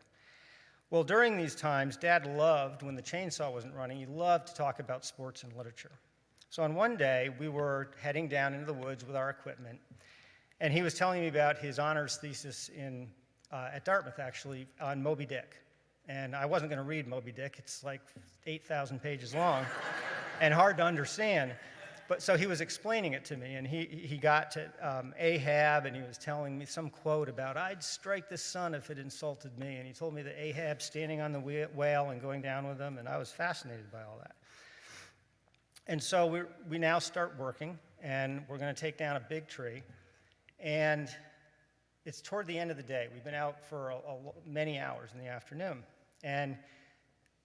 Well, during these times, Dad loved, when the chainsaw wasn't running, he loved to talk about sports and literature. So on one day, we were heading down into the woods with our equipment, and he was telling me about his honors thesis at Dartmouth, actually, on Moby Dick. And I wasn't going to read Moby Dick. It's like 8,000 pages long and hard to understand. But so he was explaining it to me, and he got to Ahab, and he was telling me some quote about, I'd strike the sun if it insulted me. And he told me that Ahab standing on the whale and going down with him, and I was fascinated by all that. And so we now start working, and we're going to take down a big tree. And it's toward the end of the day. We've been out for many hours in the afternoon. And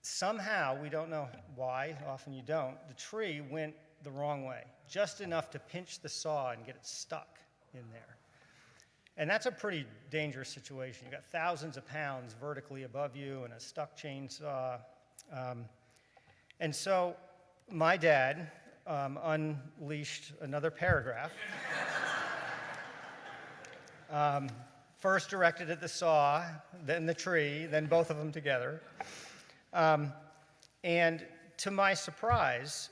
somehow, we don't know why, often you don't, the tree went the wrong way, just enough to pinch the saw and get it stuck in there. And that's a pretty dangerous situation. You've got thousands of pounds vertically above you and a stuck chainsaw. And so my dad unleashed another paragraph. First directed at the saw, then the tree, then both of them together. And to my surprise,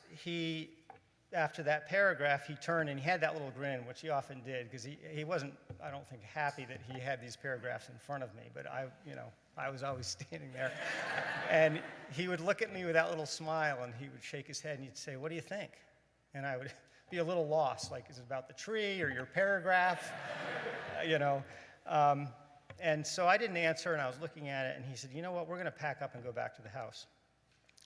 after that paragraph, he turned and he had that little grin, which he often did, because he wasn't, I don't think, happy that he had these paragraphs in front of me, but I was always standing there. And he would look at me with that little smile, and he would shake his head, and he'd say, "What do you think?" And I would be a little lost, like, is it about the tree or your paragraph? And so I didn't answer, and I was looking at it, and he said, "You know what, we're going to pack up and go back to the house,"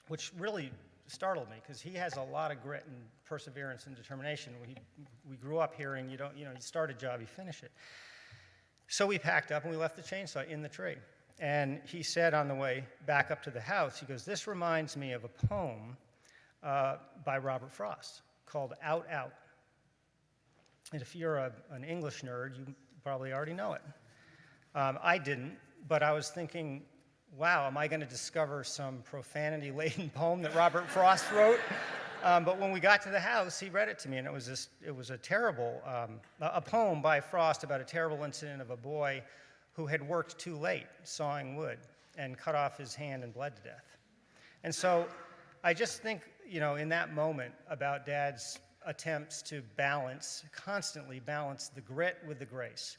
which really startled me, because he has a lot of grit and perseverance and determination. We grew up hearing, you start a job, you finish it. So we packed up, and we left the chainsaw in the tree. And he said on the way back up to the house, he goes, "This reminds me of a poem by Robert Frost called Out, Out." And if you're an English nerd, you probably already know it. I didn't, but I was thinking, wow, am I going to discover some profanity-laden poem that Robert Frost wrote? But when we got to the house, he read it to me, and it was a terrible, a poem by Frost about a terrible incident of a boy who had worked too late sawing wood and cut off his hand and bled to death. And so I just think, in that moment about Dad's attempts to constantly balance the grit with the grace.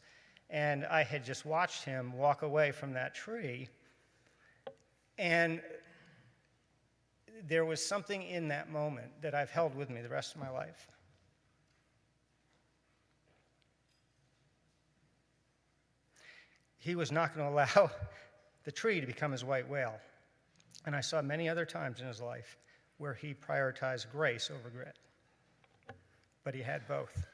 And I had just watched him walk away from that tree, and there was something in that moment that I've held with me the rest of my life. He was not going to allow the tree to become his white whale. And I saw many other times in his life where he prioritized grace over grit. But he had both.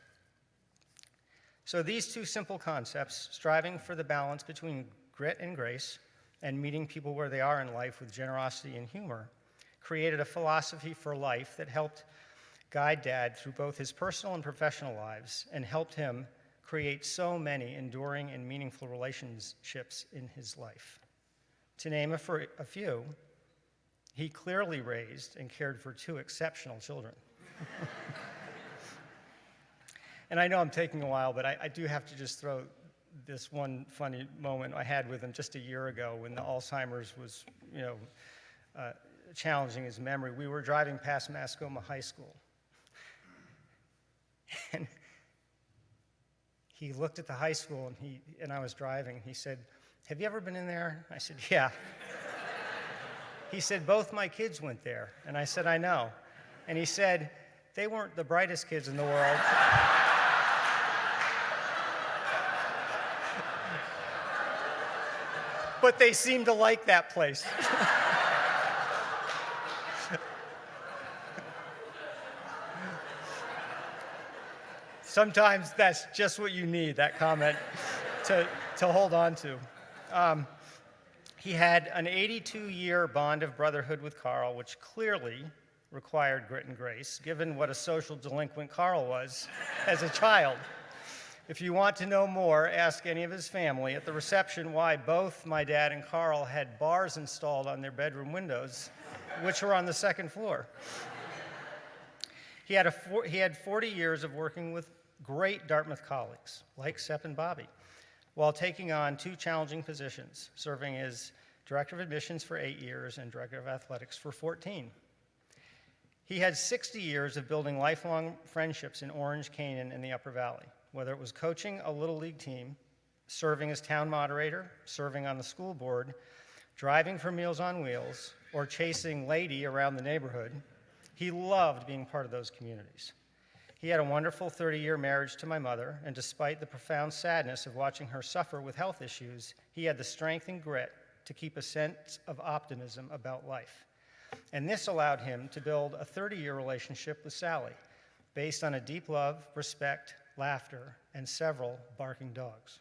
So these two simple concepts, striving for the balance between grit and grace, and meeting people where they are in life with generosity and humor, created a philosophy for life that helped guide Dad through both his personal and professional lives, and helped him create so many enduring and meaningful relationships in his life. To name a few, he clearly raised and cared for 2 exceptional children. And I know I'm taking a while, but I do have to just throw this one funny moment I had with him just a year ago when the Alzheimer's was, challenging his memory. We were driving past Mascoma High School. And he looked at the high school, and I was driving. He said, "Have you ever been in there?" I said, "Yeah." He said, "Both my kids went there." And I said, "I know." And he said, "They weren't the brightest kids in the world." But they seem to like that place. Sometimes that's just what you need, that comment, to hold on to. He had an 82-year bond of brotherhood with Carl, which clearly required grit and grace, given what a social delinquent Carl was as a child. If you want to know more, ask any of his family at the reception why both my dad and Carl had bars installed on their bedroom windows, which were on the 2nd floor. He had 40 years of working with great Dartmouth colleagues, like Sepp and Bobby, while taking on 2 challenging positions, serving as Director of Admissions for 8 years and Director of Athletics for 14. He had 60 years of building lifelong friendships in Orange, Canaan, and the Upper Valley, whether it was coaching a Little League team, serving as town moderator, serving on the school board, driving for Meals on Wheels, or chasing Lady around the neighborhood. He loved being part of those communities. He had a wonderful 30-year marriage to my mother, and despite the profound sadness of watching her suffer with health issues, he had the strength and grit to keep a sense of optimism about life. And this allowed him to build a 30-year relationship with Sally, based on a deep love, respect, laughter, and several barking dogs.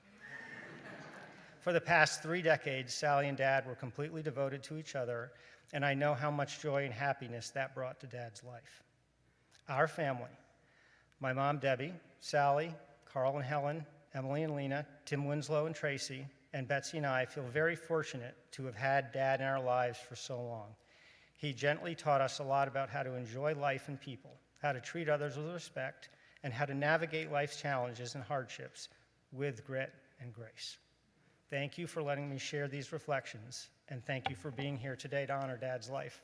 For the past 3 decades, Sally and Dad were completely devoted to each other, and I know how much joy and happiness that brought to Dad's life. Our family, my mom, Debbie, Sally, Carl and Helen, Emily and Lena, Tim Winslow and Tracy, and Betsy and I feel very fortunate to have had Dad in our lives for so long. He gently taught us a lot about how to enjoy life and people, how to treat others with respect, and how to navigate life's challenges and hardships with grit and grace. Thank you for letting me share these reflections, and thank you for being here today to honor Dad's life.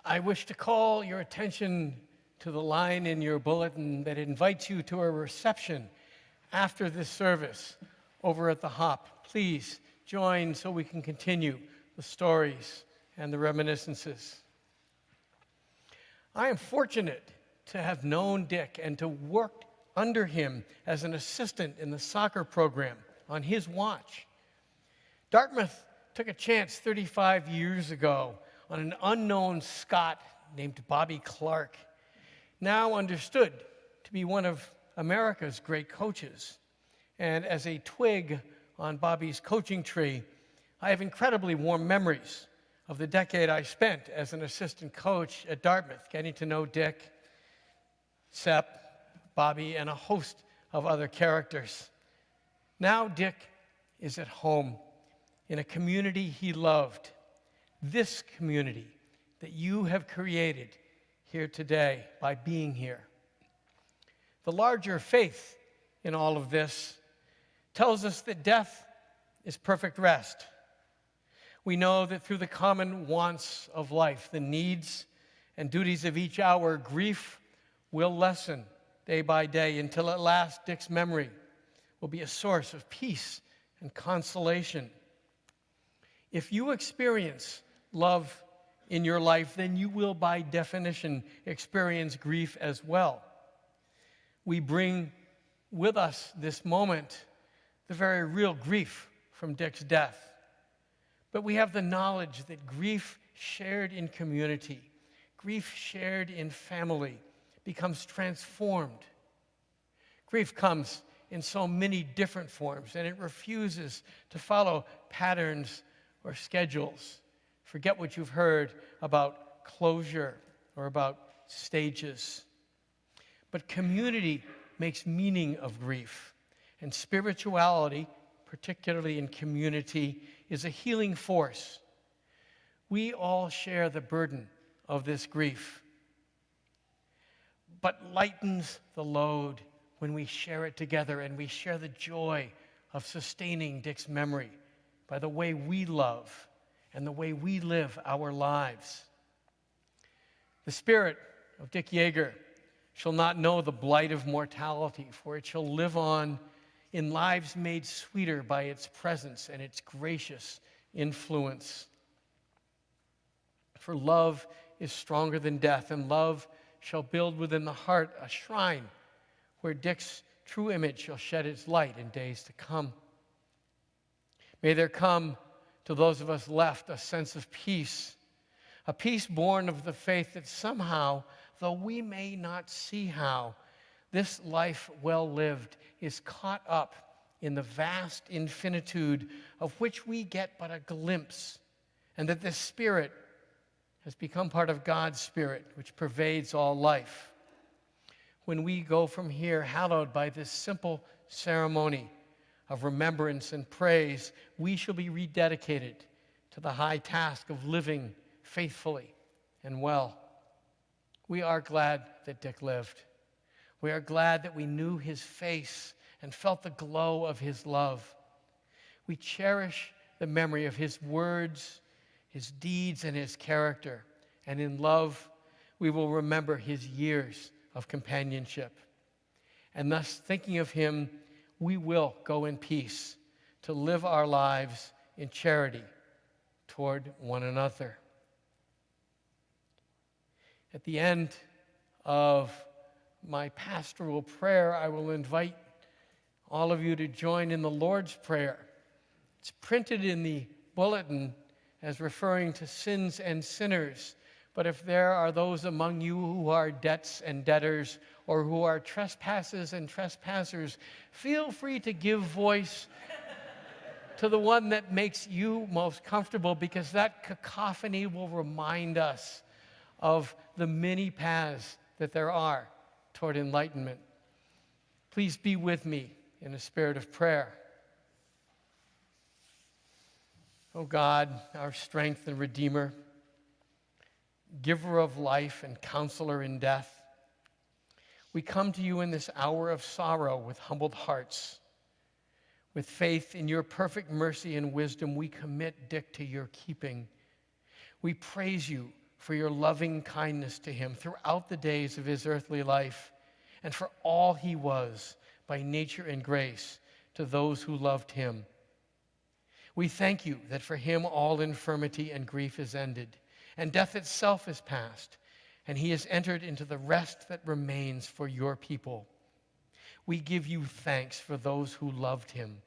I wish to call your attention to the line in your bulletin that invites you to a reception after this service over at the Hop. Please join so we can continue the stories and the reminiscences. I am fortunate to have known Dick and to work under him as an assistant in the soccer program on his watch. Dartmouth took a chance 35 years ago on an unknown Scot named Bobby Clark, now understood to be one of America's great coaches. And as a twig on Bobby's coaching tree, I have incredibly warm memories of the decade I spent as an assistant coach at Dartmouth, getting to know Dick, Sepp, Bobby, and a host of other characters. Now Dick is at home in a community he loved, this community that you have created here today by being here. The larger faith in all of this tells us that death is perfect rest. We know that through the common wants of life, the needs and duties of each hour, grief will lessen day by day until at last Dick's memory will be a source of peace and consolation. If you experience love in your life, then you will by definition experience grief as well. We bring with us this moment the very real grief from Dick's death. But we have the knowledge that grief shared in community, grief shared in family, becomes transformed. Grief comes in so many different forms, and it refuses to follow patterns or schedules. Forget what you've heard about closure or about stages. But community makes meaning of grief, and spirituality, particularly in community, is a healing force. We all share the burden of this grief, but lightens the load when we share it together and we share the joy of sustaining Dick's memory by the way we love and the way we live our lives. The spirit of Dick Jaeger shall not know the blight of mortality, for it shall live on in lives made sweeter by its presence and its gracious influence. For love is stronger than death, and love shall build within the heart a shrine where Dick's true image shall shed its light in days to come. May there come to those of us left a sense of peace, a peace born of the faith that somehow, though we may not see how, this life well lived is caught up in the vast infinitude of which we get but a glimpse, and that this Spirit has become part of God's Spirit, which pervades all life. When we go from here, hallowed by this simple ceremony of remembrance and praise, we shall be rededicated to the high task of living faithfully and well. We are glad that Dick lived. We are glad that we knew his face and felt the glow of his love. We cherish the memory of his words, his deeds, and his character. And in love, we will remember his years of companionship. And thus, thinking of him, we will go in peace to live our lives in charity toward one another. At the end of my pastoral prayer, I will invite all of you to join in the Lord's Prayer. It's printed in the bulletin as referring to sins and sinners. But if there are those among you who are debts and debtors, or who are trespasses and trespassers, feel free to give voice to the one that makes you most comfortable, because that cacophony will remind us of the many paths that there are toward enlightenment. Please be with me in a spirit of prayer. O God, our strength and Redeemer, giver of life and counselor in death, we come to you in this hour of sorrow with humbled hearts. With faith in your perfect mercy and wisdom, we commit Dick to your keeping. We praise you for your loving kindness to him throughout the days of his earthly life and for all he was by nature and grace to those who loved him. We thank you that for him all infirmity and grief is ended, and death itself is past, and he has entered into the rest that remains for your people. We give you thanks for those who loved him.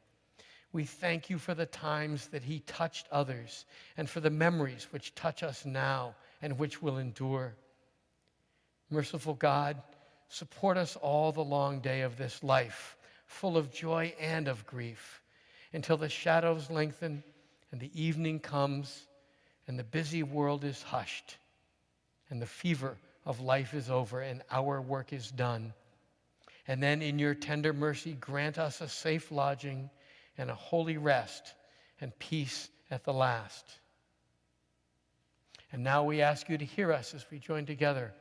We thank you for the times that he touched others and for the memories which touch us now and which will endure. Merciful God, support us all the long day of this life, full of joy and of grief, until the shadows lengthen and the evening comes and the busy world is hushed and the fever of life is over and our work is done. And then in your tender mercy, grant us a safe lodging and a holy rest and peace at the last. And now we ask you to hear us as we join together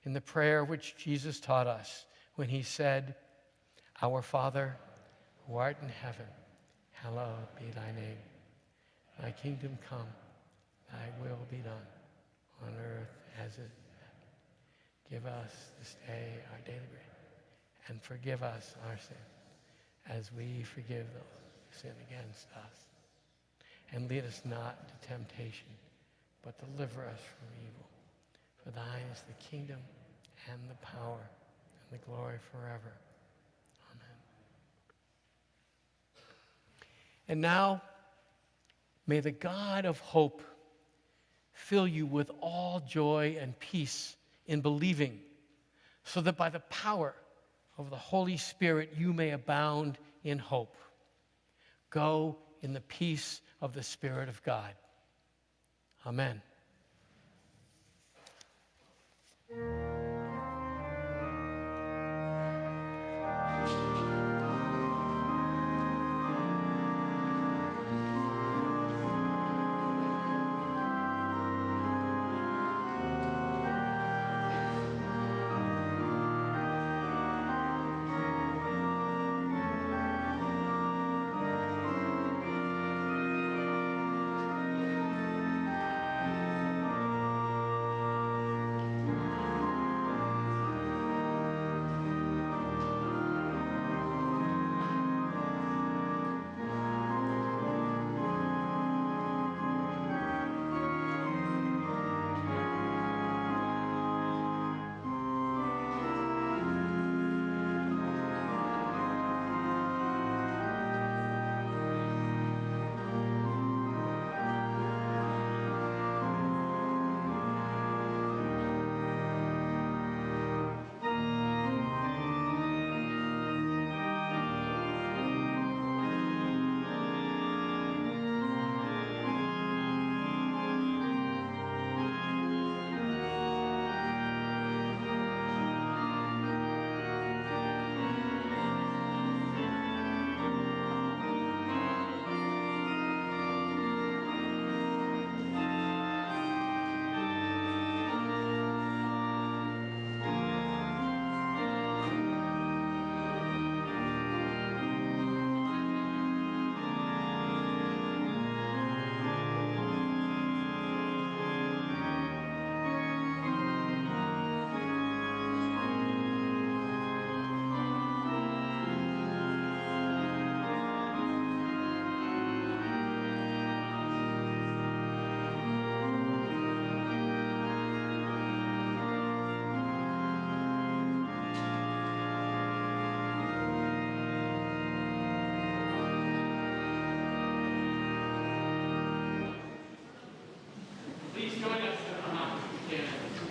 in the prayer which Jesus taught us when he said, Our Father, who art in heaven, hallowed be thy name. Thy kingdom come, thy will be done, on earth as it is in heaven. Give us this day our daily bread, and forgive us our sins, as we forgive those who sin against us. And lead us not into temptation, but deliver us from evil. For thine is the kingdom and the power and the glory forever. Amen. And now, may the God of hope fill you with all joy and peace in believing, so that by the power of the Holy Spirit you may abound in hope. Go in the peace of the Spirit of God. Amen.